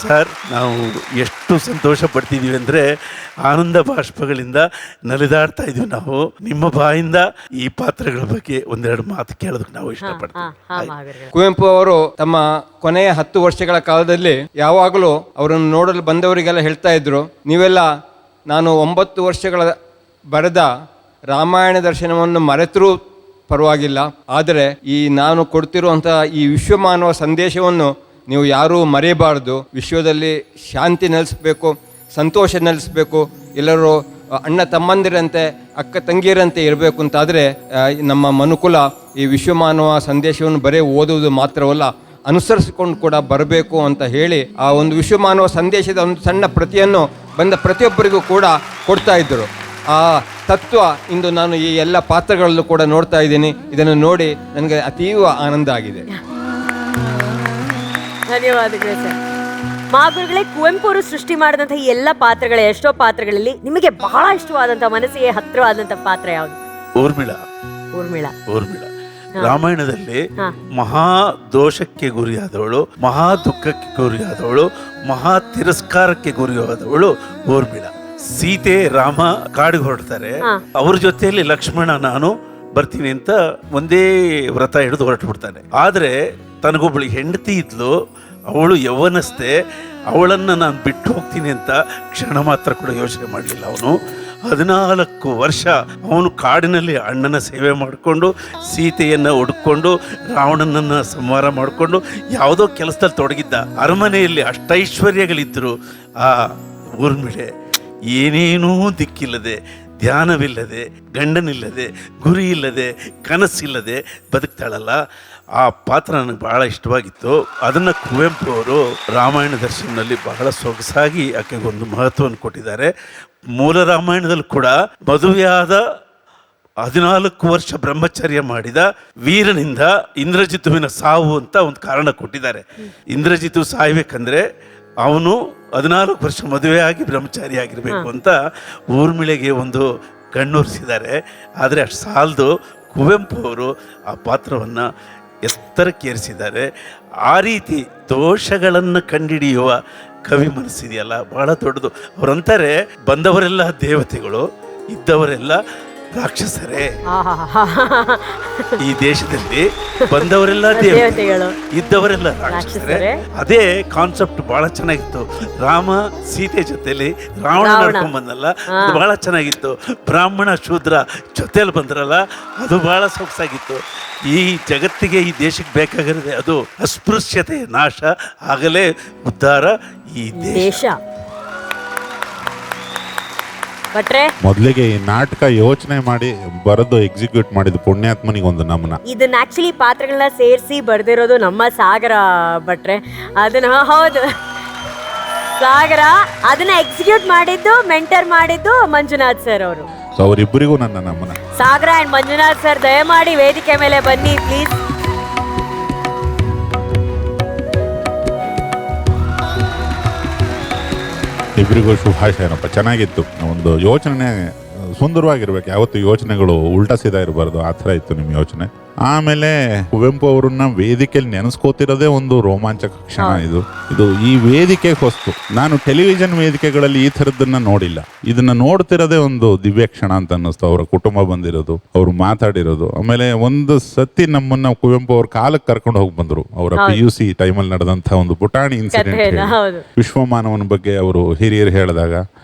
Sir, ನಾವು ಎಷ್ಟು ಸಂತೋಷ ಪಡ್ತಿದ್ದೀವಿ ಅಂದರೆ ಆನಂದ ಬಾಷ್ಪಗಳಿಂದ ನಲಿದಾಡ್ತಾ ಇದೀವಿ. ನಾವು ನಿಮ್ಮ ಬಾಯಿಂದ ಈ ಪಾತ್ರಗಳ ಬಗ್ಗೆ ಒಂದೆರಡು ಮಾತು ಕೇಳೋದಕ್ಕೆ ನಾವು ಇಷ್ಟಪಡ್ತೀವಿ. ಕುವೆಂಪು ಅವರು ತಮ್ಮ ಕೊನೆಯ 10 ವರ್ಷಗಳ ಕಾಲದಲ್ಲಿ ಯಾವಾಗಲೂ ಅವರನ್ನು ನೋಡಲು ಬಂದವರಿಗೆಲ್ಲ ಹೇಳ್ತಾ ಇದ್ರು, ನೀವೆಲ್ಲ ನಾನು 9 ವರ್ಷಗಳ ಬರೆದ ರಾಮಾಯಣ ದರ್ಶನವನ್ನು ಮರೆತರೂ ಪರವಾಗಿಲ್ಲ, ಆದರೆ ಈ ನಾನು ಕೊಡ್ತಿರುವಂಥ ಈ ವಿಶ್ವಮಾನವ ಸಂದೇಶವನ್ನು ನೀವು ಯಾರೂ ಮರೆಯಬಾರ್ದು. ವಿಶ್ವದಲ್ಲಿ ಶಾಂತಿ ನೆಲೆಸಬೇಕು, ಸಂತೋಷ ನೆಲೆಸಬೇಕು, ಎಲ್ಲರೂ ಅಣ್ಣ ತಮ್ಮಂದಿರಂತೆ ಅಕ್ಕ ತಂಗಿಯರಂತೆ ಇರಬೇಕು ಅಂತಾದರೆ ನಮ್ಮ ಮನುಕುಲ ಈ ವಿಶ್ವಮಾನವ ಸಂದೇಶವನ್ನು ಬರೀ ಓದುವುದು ಮಾತ್ರವಲ್ಲ, ಅನುಸರಿಸಿಕೊಂಡು ಕೂಡ ಬರಬೇಕು ಅಂತ ಹೇಳಿ ಆ ಒಂದು ವಿಶ್ವಮಾನವ ಸಂದೇಶದ ಒಂದು ಸಣ್ಣ ಪ್ರತಿಯನ್ನು ಬಂದ ಪ್ರತಿಯೊಬ್ಬರಿಗೂ ಕೂಡ ಕೊಡ್ತಾ ಇದ್ದರು. ಆ ತತ್ವ ಇಂದು ನಾನು ಈ ಎಲ್ಲ ಪಾತ್ರಗಳಲ್ಲೂ ಕೂಡ ನೋಡ್ತಾ ಇದ್ದೀನಿ. ಇದನ್ನು ನೋಡಿ ನನಗೆ ಅತೀವ ಆನಂದ ಆಗಿದೆ. ಧನ್ಯವಾದಗಳು ಸರ್. ಮಹಾಗುರುಗಳೇ, ಕುವೆಂಪು ಅವರು ಸೃಷ್ಟಿ ಮಾಡಿದಂತಹ ಈ ಎಲ್ಲ ಪಾತ್ರಗಳ ಎಷ್ಟೋ ಪಾತ್ರಗಳಲ್ಲಿ ನಿಮಗೆ ಬಹಳ ಇಷ್ಟವಾದಂತಹ ಮನಸ್ಸಿಗೆ ಹತ್ತಿರವಾದಂತಹ ಪಾತ್ರ ಯಾವುದು? ಊರ್ಮಿಳಾ. ರಾಮಾಯಣದಲ್ಲಿ ಮಹಾ ದೋಷಕ್ಕೆ ಗುರಿಯಾದವಳು, ಮಹಾ ದುಃಖಕ್ಕೆ ಗುರಿಯಾದವಳು, ಮಹಾ ತಿರಸ್ಕಾರಕ್ಕೆ ಗುರಿಯಾದವಳು ಊರ್ಮಿಳಾ. ಸೀತೆ ರಾಮ ಕಾಡಿಗೆ ಹೊರಡ್ತಾರೆ, ಅವ್ರ ಜೊತೆಯಲ್ಲಿ ಲಕ್ಷ್ಮಣ ನಾನು ಬರ್ತೀನಿ ಅಂತ ಒಂದೇ ವ್ರತ ಹಿಡಿದು ಹೊರಟು ಬಿಡ್ತಾನೆ. ಆದ್ರೆ ತನಗೊಬ್ಬಳು ಹೆಂಡತಿ ಇದ್ಲು, ಅವಳು ಯೌವನಸ್ಥೆ, ಅವಳನ್ನು ನಾನು ಬಿಟ್ಟು ಹೋಗ್ತೀನಿ ಅಂತ ಕ್ಷಣ ಮಾತ್ರ ಕೂಡ ಯೋಚನೆ ಮಾಡಲಿಲ್ಲ. ಅವನು 14 ವರ್ಷ ಅವನು ಕಾಡಿನಲ್ಲಿ ಅಣ್ಣನ ಸೇವೆ ಮಾಡಿಕೊಂಡು, ಸೀತೆಯನ್ನು ಹುಡುಕೊಂಡು, ರಾವಣನನ್ನು ಸಂಹಾರ ಮಾಡಿಕೊಂಡು ಯಾವುದೋ ಕೆಲಸದಲ್ಲಿ ತೊಡಗಿದ್ದ. ಅರಮನೆಯಲ್ಲಿ ಅಷ್ಟೈಶ್ವರ್ಯಗಳಿದ್ದರು. ಆ ಊರ್ಮಿಳೆ ಏನೇನೂ ದಿಕ್ಕಿಲ್ಲದೆ, ಧ್ಯಾನವಿಲ್ಲದೆ, ಗಂಡನಿಲ್ಲದೆ, ಗುರಿ ಇಲ್ಲದೆ, ಕನಸಿಲ್ಲದೆ ಬದುಕ್ತಾಳಲ್ಲ, ಆ ಪಾತ್ರ ನನಗೆ ಬಹಳ ಇಷ್ಟವಾಗಿತ್ತು. ಅದನ್ನು ಕುವೆಂಪು ಅವರು ರಾಮಾಯಣ ದರ್ಶನದಲ್ಲಿ ಬಹಳ ಸೊಗಸಾಗಿ ಆಕೆಗೊಂದು ಮಹತ್ವವನ್ನು ಕೊಟ್ಟಿದ್ದಾರೆ. ಮೂಲ ರಾಮಾಯಣದಲ್ಲೂ ಕೂಡ ಮದುವೆಯಾದ 14 ವರ್ಷ ಬ್ರಹ್ಮಚರ್ಯ ಮಾಡಿದ ವೀರನಿಂದ ಇಂದ್ರಜಿತುವಿನ ಸಾವು ಅಂತ ಒಂದು ಕಾರಣ ಕೊಟ್ಟಿದ್ದಾರೆ. ಇಂದ್ರಜಿತು ಸಾಯ್ಬೇಕಂದ್ರೆ ಅವನು 14 ವರ್ಷ ಮದುವೆಯಾಗಿ ಬ್ರಹ್ಮಚಾರಿ ಆಗಿರಬೇಕು ಅಂತ ಊರ್ಮಿಳೆಗೆ ಒಂದು ಕಣ್ಣೂರಿಸಿದ್ದಾರೆ. ಆದರೆ ಅಷ್ಟು ಸಾಲದು, ಕುವೆಂಪು ಅವರು ಆ ಪಾತ್ರವನ್ನು ಎತ್ತರಕ್ಕೇರಿಸಿದ್ದಾರೆ. ಆ ರೀತಿ ದೋಷಗಳನ್ನು ಕಂಡುಹಿಡಿಯುವ ಕವಿ ಮನಸ್ಸಿದೆಯಲ್ಲ, ಬಹಳ ದೊಡ್ಡದು. ಅವರಂತಾರೆ, ಬಂದವರೆಲ್ಲ ದೇವತೆಗಳು, ಇದ್ದವರೆಲ್ಲ ರಾಕ್ಷಸರೇ. ಈ ದೇಶದಲ್ಲಿ ಬಂದವರೆಲ್ಲ ದೇವತೆಗಳು, ಇದ್ದವರೆಲ್ಲ ರಾಕ್ಷಸರೇ. ಅದೇ ಕಾನ್ಸೆಪ್ಟ್ ಬಹಳ ಚೆನ್ನಾಗಿತ್ತು. ರಾಮ ಸೀತೆ ಜೊತೆಲಿ ರಾವಣ ನಡ್ಕೊಂಡ್ ಬಂದಲ್ಲ, ಅದು ಬಹಳ ಚೆನ್ನಾಗಿತ್ತು. ಬ್ರಾಹ್ಮಣ ಶೂದ್ರ ಜೊತೆಲಿ ಬಂದ್ರಲ್ಲ, ಅದು ಬಹಳ ಸೊಗಸಾಗಿತ್ತು. ಈ ಜಗತ್ತಿಗೆ, ಈ ದೇಶಕ್ಕೆ ಬೇಕಾಗಿರೋದೆ ಅದು ಅಸ್ಪೃಶ್ಯತೆ ನಾಶ, ಆಗಲೇ ಉದ್ಧಾರ ಈ ದೇಶ. ಮೊದಲಿಗೆ ಈ ನಾಟಕ ಯೋಚನೆ ಮಾಡಿ ಬರೆದು ಎಕ್ಸಿಕ್ಯೂಟ್ ಮಾಡಿದ ಪುಣ್ಯಾತ್ಮನಿಗೆ ಒಂದು ನಮನ. ಇದನ್ನ ಆಕ್ಚುಲಿ ಪಾತ್ರಗಳನ್ನ ಸೇರಿಸಿ ಬರ್ದಿರೋದು ನಮ್ಮ ಸಾಗರ ಭಟ್ರೆ. ಅದನ್ನ ಹೌದು, ಸಾಗರ ಅದನ್ನ ಎಕ್ಸಿಕ್ಯೂಟ್ ಮಾಡಿದ್ದು, ಮೆಂಟರ್ ಮಾಡಿದ್ದು ಮಂಜುನಾಥ್ ಸರ್ ಅವರು. ಸೊ ಅವರಿಬ್ಬರಿಗೂ ನನ್ನ ನಮನ. ಸಾಗರ ಅಂಡ್ ಮಂಜುನಾಥ್ ಸರ್, ದಯಮಾಡಿ ವೇದಿಕೆ ಮೇಲೆ ಬನ್ನಿ ಪ್ಲೀಸ್. ಇಬ್ಬರಿಗೂ ಶುಭಾಶಯನಪ್ಪ. ಚೆನ್ನಾಗಿತ್ತು. ಒಂದು ಯೋಚನೆ ಸುಂದರವಾಗಿರ್ಬೇಕು. ಯಾವತ್ತು ಯೋಚನೆಗಳು ಉಲ್ಟಾ ಸೀದಾ ಇರಬಾರ್ದು, ಆ ಥರ ಇತ್ತು ನಿಮ್ಮ ಯೋಚನೆ. ಆಮೇಲೆ ಕುವೆಂಪು ಅವರನ್ನ ವೇದಿಕೆಯಲ್ಲಿ ನೆನೆಸ್ಕೋತಿರೋದೇ ಒಂದು ರೋಮಾಂಚಕ ಕ್ಷಣ. ಇದು ಈ ವೇದಿಕೆ ಹೊಸ್ತು. ನಾನು ಟೆಲಿವಿಷನ್ ವೇದಿಕೆಗಳಲ್ಲಿ ಈ ಥರದ್ದನ್ನ ನೋಡಿಲ್ಲ. ಇದನ್ನ ನೋಡ್ತಿರೋದೇ ಒಂದು ದಿವ್ಯ ಕ್ಷಣ ಅಂತ ಅನ್ನಿಸ್ತು. ಅವರ ಕುಟುಂಬ ಬಂದಿರೋದು, ಅವರು ಮಾತಾಡಿರೋದು. ಆಮೇಲೆ ಒಂದು ಸತಿ ನಮ್ಮನ್ನ ಕುವೆಂಪು ಅವ್ರ ಕಾಲಕ್ಕೆ ಕರ್ಕೊಂಡು ಹೋಗಿ ಬಂದರು. ಅವರ PUC ಟೈಮಲ್ಲಿ ನಡೆದಂಥ ಒಂದು ಪುಟಾಣಿ ಇನ್ಸಿಡೆಂಟ್, ವಿಶ್ವಮಾನವನ ಬಗ್ಗೆ ಅವರು ಹಿರಿಯರು ಹೇಳಿದಾಗ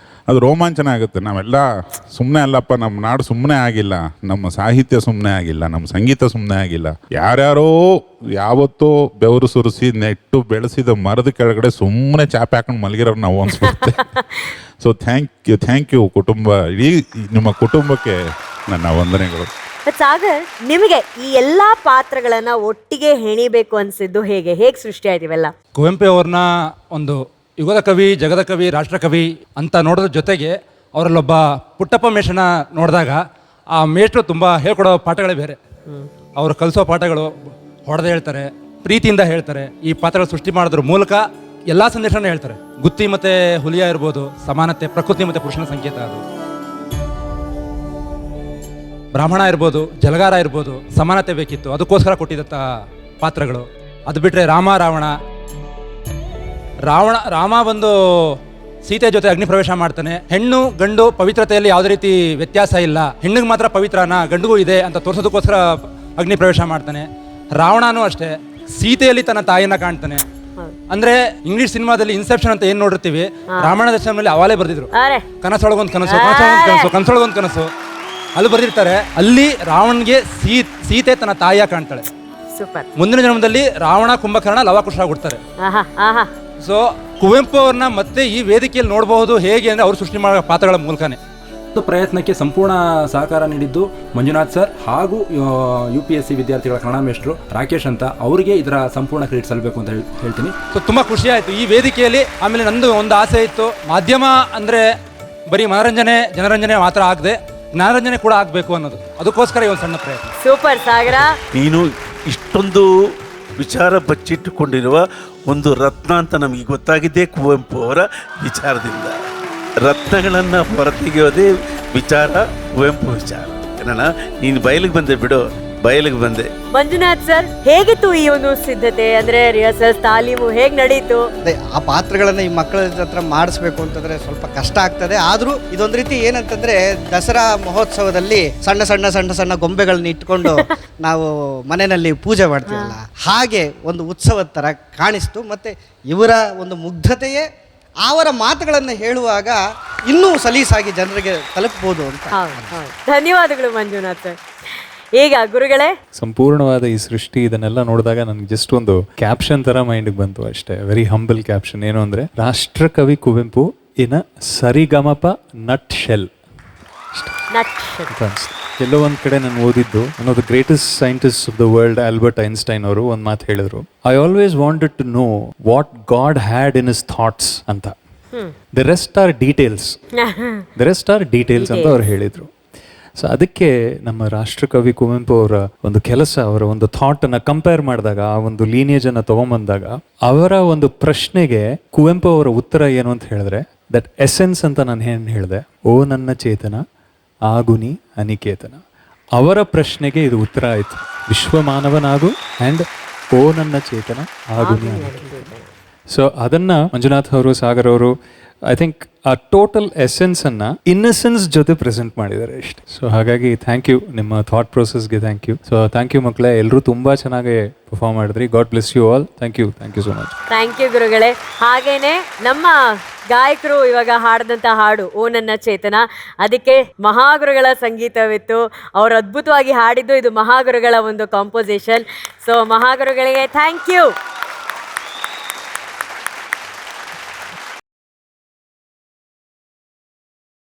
ಅದು ರೋಮಾಂಚನ ಆಗುತ್ತೆ. ನಾವೆಲ್ಲ ಸುಮ್ಮನೆ ಅಲ್ಲಪ್ಪ, ನಮ್ಮ ನಾಡು ಸುಮ್ಮನೆ ಆಗಿಲ್ಲ, ನಮ್ಮ ಸಾಹಿತ್ಯ ಸುಮ್ಮನೆ ಆಗಿಲ್ಲ, ನಮ್ಮ ಸಂಗೀತ ಸುಮ್ಮನೆ ಆಗಿಲ್ಲ. ಯಾರ್ಯಾರೋ ಯಾವತ್ತೋ ಬೆವರು ಸುರಿಸಿ ನೆಟ್ಟು ಬೆಳೆಸಿದ ಮರದ ಕೆಳಗಡೆ ಸುಮ್ಮನೆ ಚಾಪೆ ಹಾಕೊಂಡು ಮಲಗಿರೋರು ನಾವು ಅನ್ಸ್ಬಿಡುತ್ತೆ. ಸೊ ಥ್ಯಾಂಕ್ ಯು ಕುಟುಂಬ, ಇಡೀ ನಿಮ್ಮ ಕುಟುಂಬಕ್ಕೆ ನನ್ನ ವಂದನೆಗಳು. ಸಾಗರ್, ನಿಮಗೆ ಈ ಎಲ್ಲಾ ಪಾತ್ರಗಳನ್ನ ಒಟ್ಟಿಗೆ ಹೆಣಿಬೇಕು ಅನ್ಸಿದ್ದು ಹೇಗೆ ಸೃಷ್ಟಿ ಆಯ್ತಿವೆಲ್ಲ? ಕುವೆಂಪು ಅವ್ರನ್ನ ಒಂದು ಯುಗದ ಕವಿ, ಜಗದ ಕವಿ, ರಾಷ್ಟ್ರಕವಿ ಅಂತ ನೋಡೋದ್ರ ಜೊತೆಗೆ ಅವರಲ್ಲೊಬ್ಬ ಪುಟ್ಟಪ್ಪ ಮೇಷನ ನೋಡಿದಾಗ ಆ ಮೇಷ್ಟ್ರು ತುಂಬ ಹೇಳ್ಕೊಡೋ ಪಾಠಗಳೇ ಬೇರೆ. ಅವರು ಕಲಿಸೋ ಪಾಠಗಳು ಹೊಡೆದೇ ಹೇಳ್ತಾರೆ, ಪ್ರೀತಿಯಿಂದ ಹೇಳ್ತಾರೆ. ಈ ಪಾತ್ರಗಳು ಸೃಷ್ಟಿ ಮಾಡೋದ್ರ ಮೂಲಕ ಎಲ್ಲ ಸಂದೇಶನ ಹೇಳ್ತಾರೆ. ಗುತ್ತಿ ಮತ್ತು ಹುಲಿಯ ಇರ್ಬೋದು, ಸಮಾನತೆ, ಪ್ರಕೃತಿ ಮತ್ತು ಪುರುಷನ ಸಂಕೇತ. ಅದು ಬ್ರಾಹ್ಮಣ ಇರ್ಬೋದು, ಜಲಗಾರ ಇರ್ಬೋದು, ಸಮಾನತೆ ಬೇಕಿತ್ತು, ಅದಕ್ಕೋಸ್ಕರ ಕೊಟ್ಟಿದ್ದಂಥ ಪಾತ್ರಗಳು. ಅದು ಬಿಟ್ಟರೆ ರಾಮ ರಾವಣ, ರಾಮ ಬಂದು ಸೀತೆ ಜೊತೆ ಅಗ್ನಿ ಪ್ರವೇಶ ಮಾಡ್ತಾನೆ. ಹೆಣ್ಣು ಗಂಡು ಪವಿತ್ರತೆಯಲ್ಲಿ ಯಾವುದೇ ರೀತಿ ವ್ಯತ್ಯಾಸ ಇಲ್ಲ, ಹೆಣ್ಣಿಗೆ ಮಾತ್ರ ಪವಿತ್ರನ ಗಂಡಿಗೂ ಇದೆ ಅಂತ ತೋರಿಸೋದಕ್ಕೋಸ್ಕರ ಅಗ್ನಿ ಪ್ರವೇಶ ಮಾಡ್ತಾನೆ. ರಾವಣನೂ ಅಷ್ಟೇ ಸೀತೆಯಲ್ಲಿ ತನ್ನ ತಾಯಿಯನ್ನ ಕಾಣ್ತಾನೆ. ಅಂದ್ರೆ ಇಂಗ್ಲಿಷ್ ಸಿನಿಮಾದಲ್ಲಿ ಇನ್ಸೆಪ್ಷನ್ ಅಂತ ಏನ್ ನೋಡಿರ್ತೀವಿ, ರಾಮಾಯಣ ದರ್ಶನದಲ್ಲಿ ಅವಾಲೇ ಬರ್ದಿದ್ರು. ಕನಸೊಳಗೊಂದು ಕನಸು, ಕನಸೊಳಗೊಂದು ಕನಸು ಅಲ್ಲಿ ಬರ್ದಿರ್ತಾರೆ. ಅಲ್ಲಿ ರಾವಣನ್ಗೆ ಸೀತೆ ತನ್ನ ತಾಯಿಯ ಕಾಣ್ತಾಳೆ. ಸೂಪರ್. ಮುಂದಿನ ಜನ್ಮದಲ್ಲಿ ರಾವಣ ಕುಂಭಕರ್ಣ ಲವಕುಶ ಆಗ್ಬಿಡ್ತಾರೆ. ಸೊ ಕುವೆಂಪು ಅವ್ರನ್ನ ಮತ್ತೆ ಈ ವೇದಿಕೆಯಲ್ಲಿ ನೋಡಬಹುದು ಹೇಗೆ ಅಂದ್ರೆ ಅವ್ರು ಸೃಷ್ಟಿ ಮಾಡೋ ಪಾತ್ರಗಳ ಮೂಲಕನೇ. ಪ್ರಯತ್ನಕ್ಕೆ ಸಂಪೂರ್ಣ ಸಹಕಾರ ನೀಡಿದ್ದು ಮಂಜುನಾಥ್ ಸರ್ ಹಾಗೂ UPSC ವಿದ್ಯಾರ್ಥಿಗಳ ಕನ್ನಡ ಮೇಷ್ಟ್ರು ರಾಕೇಶ್ ಅಂತ, ಅವರಿಗೆ ಇದರ ಸಂಪೂರ್ಣ ಕ್ರೆಡಿಟ್ ಸಲ್ಲಬೇಕು ಅಂತ ಹೇಳ್ತೀನಿ. ಸೊ ತುಂಬಾ ಖುಷಿ ಆಯ್ತು ಈ ವೇದಿಕೆಯಲ್ಲಿ. ಆಮೇಲೆ ನಂದು ಒಂದು ಆಸೆ ಇತ್ತು, ಮಾಧ್ಯಮ ಅಂದ್ರೆ ಬರೀ ಮನರಂಜನೆ ಜನರಂಜನೆ ಮಾತ್ರ ಆಗದೆ ಜ್ಞಾನರಂಜನೆ ಕೂಡ ಆಗಬೇಕು ಅನ್ನೋದು, ಅದಕ್ಕೋಸ್ಕರ ಈ ಒಂದು ಸಣ್ಣ ಪ್ರಯತ್ನ. ಸೂಪರ್ ಸಾಗರ. ನೀನು ಇಷ್ಟೊಂದು ವಿಚಾರ ಬಚ್ಚಿಟ್ಟುಕೊಂಡಿರುವ ಒಂದು ರತ್ನ ಅಂತ ನಮಗೆ ಗೊತ್ತಾಗಿದ್ದೇ ಕುವೆಂಪು ಅವರ ವಿಚಾರದಿಂದ. ರತ್ನಗಳನ್ನು ಹೊರತೆಗೆಯೋದೇ ವಿಚಾರ, ಕುವೆಂಪು ವಿಚಾರ. ಏನಣ್ಣ ನೀನು ಬಯಲಿಗೆ ಬಂದೆ ಬಿಡು, ಬಯಲಿಗೆ ಬಂದೆ. ಮಂಜುನಾಥ್ ಸರ್, ಹೇಗಿತ್ತು ಈ ಒಂದು ಸಿದ್ಧತೆ, ಅಂದ್ರೆ ರಿಹರ್ಸಲ್ಸ್ ತಾಲೀಮು ಹೇಗ್ ನಡೀತು? ಅದೇ ಆ ಪಾತ್ರಗಳನ್ನ ಈ ಮಕ್ಕಳ ಹತ್ರ ಮಾಡಿಸ್ಬೇಕು ಅಂತಂದ್ರೆ ಸ್ವಲ್ಪ ಕಷ್ಟ ಆಗ್ತದೆ. ಆದ್ರೂ ಇದೊಂದು ರೀತಿ ಏನಂತಂದ್ರೆ ದಸರಾ ಮಹೋತ್ಸವದಲ್ಲಿ ಸಣ್ಣ ಸಣ್ಣ ಸಣ್ಣ ಸಣ್ಣ ಗೊಂಬೆಗಳನ್ನ ಇಟ್ಕೊಂಡು ನಾವು ಮನೆಯಲ್ಲಿ ಪೂಜೆ ಮಾಡ್ತೀವಲ್ಲ, ಹಾಗೆ ಒಂದು ಉತ್ಸವದ ತರ ಕಾಣಿಸ್ತು. ಮತ್ತೆ ಇವರ ಒಂದು ಮುಗ್ಧತೆಯೇ ಅವರ ಮಾತುಗಳನ್ನು ಹೇಳುವಾಗ ಇನ್ನೂ ಸಲೀಸಾಗಿ ಜನರಿಗೆ ತಲುಪಬಹುದು ಅಂತ. ಧನ್ಯವಾದಗಳು ಮಂಜುನಾಥ್ ಸರ್. ಈಗ ಗುರುಗಳೇ, ಸಂಪೂರ್ಣವಾದ ಈ ಸೃಷ್ಟಿ ಇದನ್ನೆಲ್ಲ ನೋಡಿದಾಗ ನನಗೆ ಜಸ್ಟ್ ಒಂದು ಕ್ಯಾಪ್ಷನ್ ತರ ಮೈಂಡ್ಗೆ ಬಂತು ಅಷ್ಟೇ. Very humble caption. ಏನು ಅಂದ್ರೆ, ರಾಷ್ಟ್ರಕವಿ Kuvempu in Sarigamapa nutshell. ಎಲ್ಲೋ ಒಂದ್ ಕಡೆ ನಾನು ಓದಿದ್ದು, one of the greatest scientist of the world Albert Einstein ಅವರು ಒಂದು ಮಾತು ಹೇಳಿದ್ರು, I always wanted to know what God had in his thoughts ಅಂತ. ದ ರೆಸ್ಟ್ ಆರ್ ಡೀಟೇಲ್ಸ್ ಅಂತ ಅವ್ರು ಹೇಳಿದ್ರು. ಸೊ ಅದಕ್ಕೆ ನಮ್ಮ ರಾಷ್ಟ್ರಕವಿ ಕುವೆಂಪು ಅವರ ಒಂದು ಕೆಲಸ, ಅವರ ಒಂದು ಥಾಟ್ ಅನ್ನ ಕಂಪೇರ್ ಮಾಡಿದಾಗ, ಆ ಒಂದು ಲೀನಿಯೇಜ್ ಅನ್ನ ತಗೊಂಬಂದಾಗ, ಅವರ ಒಂದು ಪ್ರಶ್ನೆಗೆ ಕುವೆಂಪು ಅವರ ಉತ್ತರ ಏನು ಅಂತ ಹೇಳಿದ್ರೆ, ದಟ್ ಎಸೆನ್ಸ್ ಅಂತ ನಾನು ಏನ್ ಹೇಳಿದೆ, ಓ ನನ್ನ ಚೇತನ ಆಗುನಿ ಅನಿಕೇತನ. ಅವರ ಪ್ರಶ್ನೆಗೆ ಇದು ಉತ್ತರ ಆಯ್ತು, ವಿಶ್ವಮಾನವನಾಗು ಆ್ಯಂಡ್ ಓ ನನ್ನ ಚೇತನ ಆಗುನಿ ಅನಿಕೇತನ. ಸೊ ಅದನ್ನ ಮಂಜುನಾಥ್ ಅವರು, ಸಾಗರ್ ಅವರು, ಐ ಥಿಂಕ್ ಆ ಟೋಟಲ್ ಎಸೆನ್ಸ್ ಅನ್ನ ಇನ್ನಸೆನ್ಸ್ ಜೊತೆ ಪ್ರೆಸೆಂಟ್ ಮಾಡಿದ್ದಾರೆ ಇಷ್ಟೇ. ಸೊ ಹಾಗಾಗಿ ಥ್ಯಾಂಕ್ ಯು, ನಿಮ್ಮ ಥಾಟ್ ಪ್ರೊಸೆಸ್ಗೆ thank you. So thank you ಮಕ್ಕಳೇ, ಎಲ್ಲರೂ ತುಂಬಾ ಚೆನ್ನಾಗಿ ಪರ್ಫಾರ್ಮ್ ಮಾಡಿದ್ರಿ. God bless you all. Thank you so much. Thank you ಗುರುಗಳೇ. ಹಾಗೇನೆ ನಮ್ಮ ಗಾಯಕರು ಇವಾಗ ಹಾಡಿದಂಥ ಹಾಡು ಓ ನನ್ನ ಚೇತನ, ಅದಕ್ಕೆ ಮಹಾಗುರುಗಳ ಸಂಗೀತವಿತ್ತು. ಅವರು ಅದ್ಭುತವಾಗಿ ಹಾಡಿದ್ದು. ಇದು ಮಹಾಗುರುಗಳ ಒಂದು ಕಾಂಪೋಸಿಷನ್. ಸೊ ಮಹಾಗುರುಗಳಿಗೆ ಥ್ಯಾಂಕ್ ಯು.